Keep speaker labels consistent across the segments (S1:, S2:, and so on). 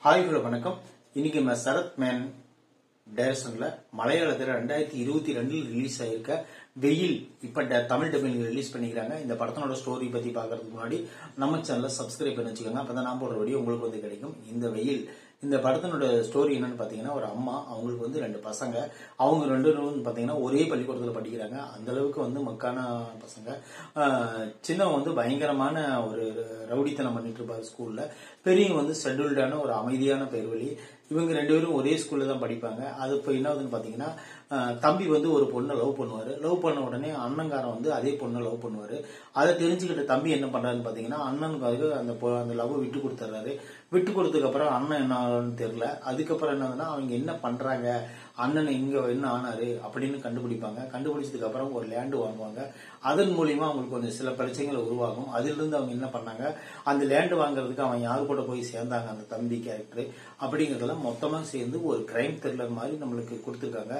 S1: Hi hello வணக்கம். இன்னைக்கு நம்ம சரத் மேன் டைரக்ஷன்ல மலையாளத்தில் 2022 ரிலீஸ் ஆயிருக்க வெயில் இப்ப தமிழ் டப்பிங் ரிலீஸ் பண்ணிக்கிறாங்க. இந்த படத்தோட ஸ்டோரி பத்தி பாக்குறதுக்கு முன்னாடி நம்ம சேனலை சப்ஸ்கிரைப் பண்ணி வச்சுக்கோங்க. அப்பதான் நான் போடுற வீடியோ உங்களுக்கு வந்து கிடைக்கும். இந்த வெயில் இந்த படத்தினோட ஸ்டோரி என்னன்னு பாத்தீங்கன்னா, ஒரு அம்மா அவங்களுக்கு வந்து 2 பசங்க, அவங்க 2 பேரும் பாத்தீங்கன்னா ஒரே பள்ளிக்கூடத்துல படிக்கிறாங்க. அந்த அளவுக்கு வந்து மக்கான பசங்க. சின்னவன் வந்து பயங்கரமான ஒரு ரவுடித்தனம் பண்ணிட்டு இருப்பாரு ஸ்கூல்ல. பெரியவங்க வந்து ஷெட்யூல்டான ஒரு அமைதியான பேர்வழி. இவங்க 2 பேரும் ஒரே ஸ்கூல்ல தான் படிப்பாங்க. அது இப்ப என்ன ஆகுதுன்னு பாத்தீங்கன்னா, தம்பி வந்து ஒரு பொண்ணை லவ் பண்ணுவாரு. லவ் பண்ண உடனே அண்ணங்காரன் வந்து அதே பொண்ணை லவ் பண்ணுவாரு. அதை தெரிஞ்சுக்கிட்ட தம்பி என்ன பண்றாருன்னு பாத்தீங்கன்னா, அண்ணனுக்காக அந்த லவ் விட்டு கொடுத்துறாரு. விட்டு கொடுத்ததுக்கு அப்புறம் அண்ணன் என்ன ஆகுன்னு தெரியல. அதுக்கப்புறம் என்னதுன்னா, அவங்க என்ன பண்றாங்க, அண்ணன் இங்க என்ன ஆனாரு அப்படின்னு கண்டுபிடிப்பாங்க. கண்டுபிடிச்சதுக்கு அப்புறம் ஒரு லேண்டு வாங்குவாங்க. அதன் மூலியமா அவங்களுக்கு கொஞ்சம் சில பிரச்சனைகள் உருவாகும். அதுல இருந்து அவங்க என்ன பண்ணாங்க, அந்த லேண்டு வாங்குறதுக்கு அவன் யாரு கூட போய் சேர்ந்தாங்க, அந்த தம்பி கேரக்டர் அப்படிங்கறதெல்லாம் மொத்தமா சேர்ந்து ஒரு கிரைம் த்ரில்லர் மாதிரி நம்மளுக்கு கொடுத்துருக்காங்க.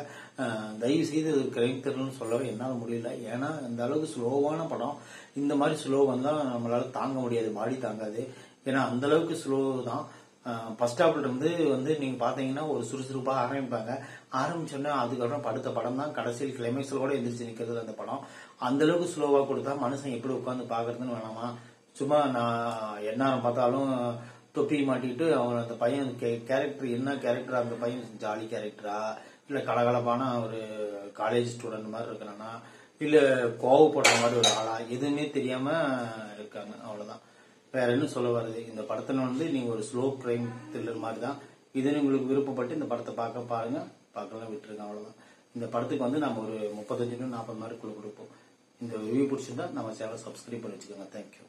S1: தயவு செய்து கிரைம் த்ரில்லர்னு சொல்லவே என்னால முடியல. ஏன்னா இந்த அளவுக்கு ஸ்லோவான படம். இந்த மாதிரி ஸ்லோ வந்தா நம்மளால தாங்க முடியாது, பாடி தாங்காது. ஏன்னா அந்த அளவுக்கு ஸ்லோ தான். ஃபர்ஸ்ட் ஹாப்ல இருந்து வந்து நீங்க பாத்தீங்கன்னா ஒரு சுறுசுறுப்பா ஆரம்பிப்பாங்க. ஆரம்பிச்சோன்னா அதுக்கப்புறம் படுத்த படம் தான் கடைசியில் கிளைமேக்ஸ்ல கூட எந்திரிச்சு நிக்கிறது அந்த படம். அந்த அளவுக்கு ஸ்லோவா கொடுத்தா மனுஷன் எப்படி உட்காந்து பாக்குறதுன்னு வேணாமா. சும்மா நான் என்ன பார்த்தாலும் தொப்பி மாட்டிட்டு அவன் அந்த பையன் கேரக்டர் என்ன கேரக்டரா, அந்த பையன் ஜாலி கேரக்டரா இல்ல கலகலப்பான ஒரு காலேஜ் ஸ்டூடெண்ட் மாதிரி இருக்கிறானா இல்ல கோவப்படுற மாதிரி ஒரு ஆளா, எதுவுமே தெரியாம இருக்காங்க. அவ்வளவுதான். வேற என்ன சொல்ல வருது, இந்த படத்துல வந்து நீங்க ஒரு ஸ்லோ கிரைம் த்ரில்லர் மாதிரி தான். இது உங்களுக்கு விருப்பப்பட்டு இந்த படத்தை பாருங்க, பார்க்கலாம் விட்டுருங்க. அவ்வளவுதான். இந்த படத்துக்கு வந்து நம்ம ஒரு 35 to 40 மார்க்குள்ள கொடுப்போம். இந்த ரிவ்யூ பிடிச்சிருந்தா நம்ம சேனலை சப்ஸ்கிரைப் பண்ணி வச்சுக்கோங்க. தேங்க்யூ.